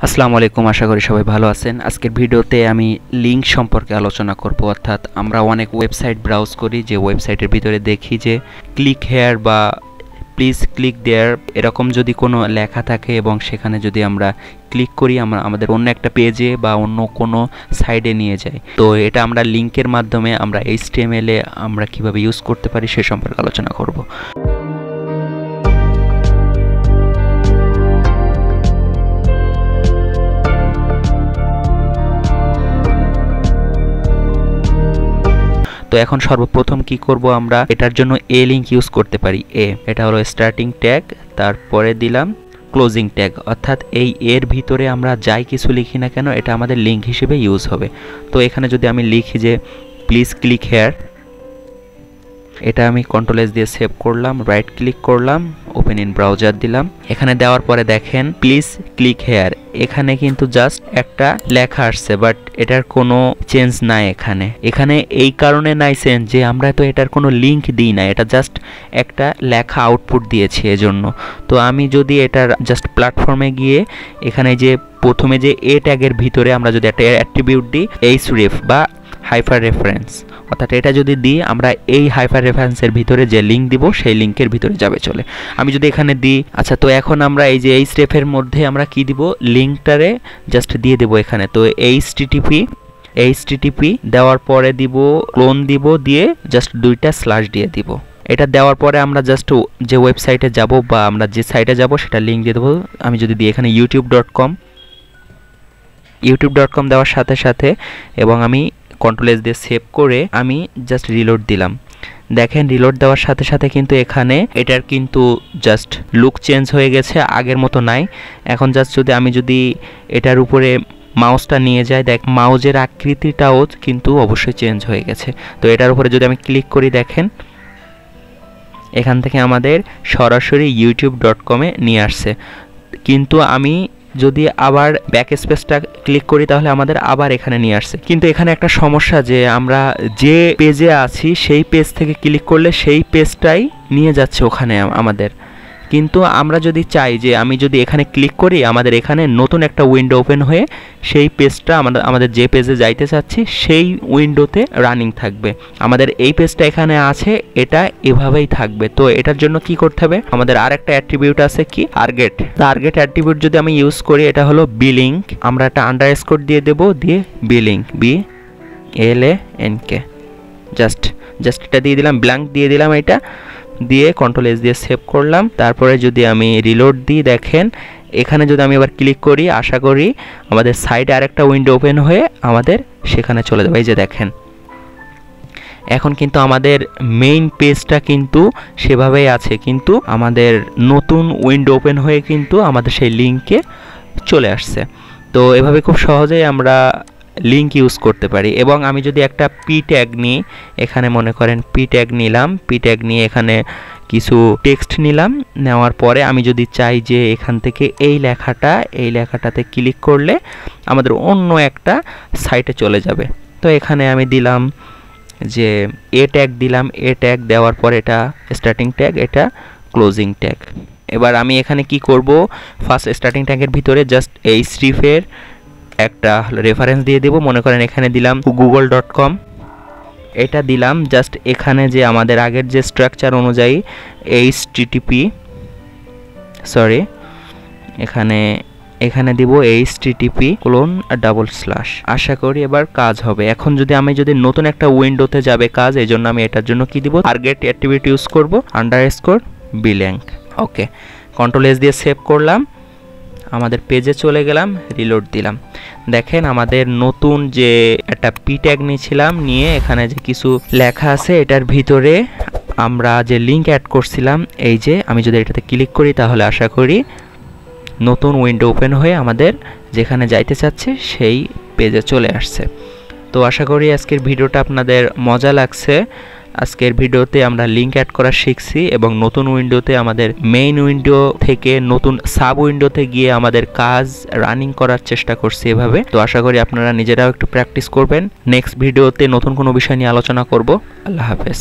আসসালামু আলাইকুম, আশা করি সবাই ভালো আছেন। আজকের ভিডিওতে আমি লিঙ্ক সম্পর্কে আলোচনা করব। অর্থাৎ আমরা অনেক ওয়েবসাইট ব্রাউজ করি, যে ওয়েবসাইটের ভিতরে দেখি যে ক্লিক হেয়ার বা প্লিজ ক্লিক দেয়ার এরকম যদি কোনো লেখা থাকে এবং সেখানে যদি আমরা ক্লিক করি আমাদের অন্য একটা পেজে বা অন্য কোনো সাইডে নিয়ে যায়। তো এটা আমরা লিঙ্কের মাধ্যমে আমরা HTML এ আমরা কিভাবে ইউজ করতে পারি সে সম্পর্কে আলোচনা করব। তো এখন সর্বপ্রথম কি করব, আমরা এটার জন্য এ লিঙ্ক ইউজ করতে পারি। এটা হলো স্টার্টিং ট্যাগ, তারপরে দিলাম ক্লোজিং ট্যাগ। অর্থাৎ এই এর ভিতরে আমরা যাই কিছু লিখি না কেন এটা আমাদের লিঙ্ক হিসেবে ইউজ হবে। তো এখানে যদি আমি লিখি যে প্লিজ ক্লিক হেয়ার, এটা আমি কন্ট্রোল S দিয়ে সেভ করলাম, রাইট ক্লিক করলাম, ওপেন ইন ব্রাউজার দিলাম। এখানে দেওয়ার পরে দেখেন প্লিজ ক্লিক হেয়ার, এখানে কিন্তু জাস্ট একটা লেখা আসছে, বাট এটার কোনো চেঞ্জ নাই। এখানে এই কারণে নাই চেঞ্জ যে আমরা তো এটার কোনো লিঙ্ক দিই না, এটা জাস্ট একটা লেখা আউটপুট দিয়েছি এজন্য। তো আমি যদি এটার জাস্ট প্ল্যাটফর্মে গিয়ে এখানে যে প্রথমে যে এ ট্যাগের ভিতরে আমরা যদি একটা অ্যাট্রিবিউট দিই href বা হাইপার রেফারেন্স, অর্থাৎ এটা যদি দিই আমরা এই হাইপার রেফারেন্সের ভিতরে যে লিঙ্ক দিব সেই লিঙ্কের ভিতরে যাবে চলে। আমি যদি এখানে দিই, আচ্ছা তো এখন আমরা এই যে href-এর মধ্যে আমরা কি দিব, লিঙ্কটারে জাস্ট দিয়ে দেব এখানে। তো http দেওয়ার পরে দিব ক্লোন দিব, দিয়ে জাস্ট দুইটা স্ল্যাশ দিয়ে দিব। এটা দেওয়ার পরে আমরা জাস্ট যে ওয়েবসাইটে যাব বা আমরা যে সাইটে যাব সেটা লিঙ্ক দিয়ে দেবো। আমি যদি দিই এখানে youtube.com দেওয়ার সাথে সাথে এবং আমি কন্ট্রোল S দিয়ে সেভ করে আমি জাস্ট রিলোড দিলাম। দেখেন রিলোড দেওয়ার সাথে সাথে কিন্তু এখানে এটার কিন্তু জাস্ট লুক চেঞ্জ হয়ে গেছে, আগের মতো নাই। এখন জাস্ট আমি যদি এটার উপরে মাউসটা নিয়ে যাই, দেখ মাউজের আকৃতিটাও কিন্তু অবশ্যই চেঞ্জ হয়ে গেছে। তো এটার উপরে যদি আমি ক্লিক করি, দেখেন এখান থেকে আমাদের সরাসরি youtube.com-এ নিয়ে আসছে। কিন্তু আমি যদি আবার ব্যাক স্পেসটা ক্লিক করি তাহলে আমাদের আবার এখানে নিয়ে আসছে। কিন্তু এখানে একটা সমস্যা যে আমরা যে পেজে আছি সেই পেজ থেকে ক্লিক করলে সেই পেজটাই নিয়ে যাচ্ছে ওখানে আমাদের। কিন্তু আমরা যদি চাই যে আমি যদি এখানে ক্লিক করি আমাদের এখানে নতুন একটা উইন্ডো ওপেন হয়ে সেই পেজটা আমাদের যে পেজে যাইতে চাচ্ছি সেই উইন্ডোতে রানিং থাকবে। আমাদের এই পেজটা এখানে আছে, এটা এভাবেই থাকবে। তো এটার জন্য কি করতে হবে, আমাদের আর একটা অ্যাট্রিবিউট আছে কি টার্গেট অ্যাট্রিবিউট যদি আমি ইউজ করি, এটা হলো বিলিং। আমরা একটা আন্ডারস্কোর দিয়ে দেব, দিয়ে বিলিং BLANK জাস্ট এটা দিয়ে দিলাম, ব্ল্যাঙ্ক দিয়ে দিলাম। এটা দিয়ে কন্ট্রোল S দিয়ে সেভ করলাম। তারপরে যদি আমি রিলোড দিই, দেখেন এখানে যদি আমি আবার ক্লিক করি, আশা করি আমাদের সাইডে আরেকটা উইন্ডো ওপেন হয়ে আমাদের সেখানে চলে যাবে। এই যে দেখেন এখন কিন্তু আমাদের মেইন পেজটা কিন্তু সেভাবেই আছে, কিন্তু আমাদের নতুন উইন্ডো ওপেন হয়ে কিন্তু আমাদের সেই লিঙ্কে চলে আসছে। তো এভাবে খুব সহজেই আমরা লিঙ্ক ইউজ করতে পারি। এবং আমি যদি একটা পি ট্যাগ নিই, এখানে মনে করেন পি ট্যাগ নিলাম, পি ট্যাগ নিয়ে এখানে কিছু টেক্সট নিলাম, নেওয়ার পরে আমি যদি চাই যে এখান থেকে এই লেখাটাতে ক্লিক করলে আমাদের অন্য একটা সাইটে চলে যাবে। তো এখানে আমি দিলাম যে এ ট্যাগ দিলাম, এ ট্যাগ দেওয়ার পর এটা স্টার্টিং ট্যাগ, এটা ক্লোজিং ট্যাগ। এবার আমি এখানে কি করব, ফার্স্ট স্টার্টিং ট্যাগের ভিতরে জাস্ট href-এর একটা রেফারেন্স দিয়ে দেব। মনে করেন এখানে দিলাম google.com, এটা দিলাম জাস্ট এখানে যে আমাদের আগের যে স্ট্রাকচার অনুযায়ী এখানে দিব http:// আশা করি এবার কাজ হবে। এখন আমি যদি নতুন একটা উইন্ডোতে যাবে কাজ, এই জন্য আমি এটার জন্য কি দিব, টার্গেট অ্যাট্রিবিউট ইউজ করব _blank। ওকে, কন্ট্রোল S দিয়ে সেভ করলাম, আমাদের পেজে চলে গেলাম, রিলোড দিলাম। দেখেন আমাদের নতুন যে একটা পি ট্যাগ নিয়েছিলাম, নিয়ে এখানে যে কিছু লেখা আছে এটার ভিতরে আমরা যে লিঙ্ক অ্যাড করছিলাম, এই যে আমি যদি এটাতে ক্লিক করি তাহলে আশা করি নতুন উইন্ডো ওপেন হয়ে আমাদের যেখানে যাইতে চাচ্ছে সেই পেজে চলে আসছে। তো আশা করি আজকের ভিডিওটা আপনাদের মজা লাগছে। আজকের ভিডিওতে আমরা লিঙ্ক অ্যাড করা শিখছি এবং নতুন উইন্ডোতে আমাদের মেইন উইন্ডো থেকে নতুন সাব উইন্ডোতে গিয়ে আমাদের কাজ রানিং করার চেষ্টা করছি এভাবে। তো আশা করি আপনারা নিজেরাও একটু প্র্যাকটিস করবেন। নেক্সট ভিডিওতে নতুন কোনো বিষয় নিয়ে আলোচনা করব। আল্লাহ হাফেজ।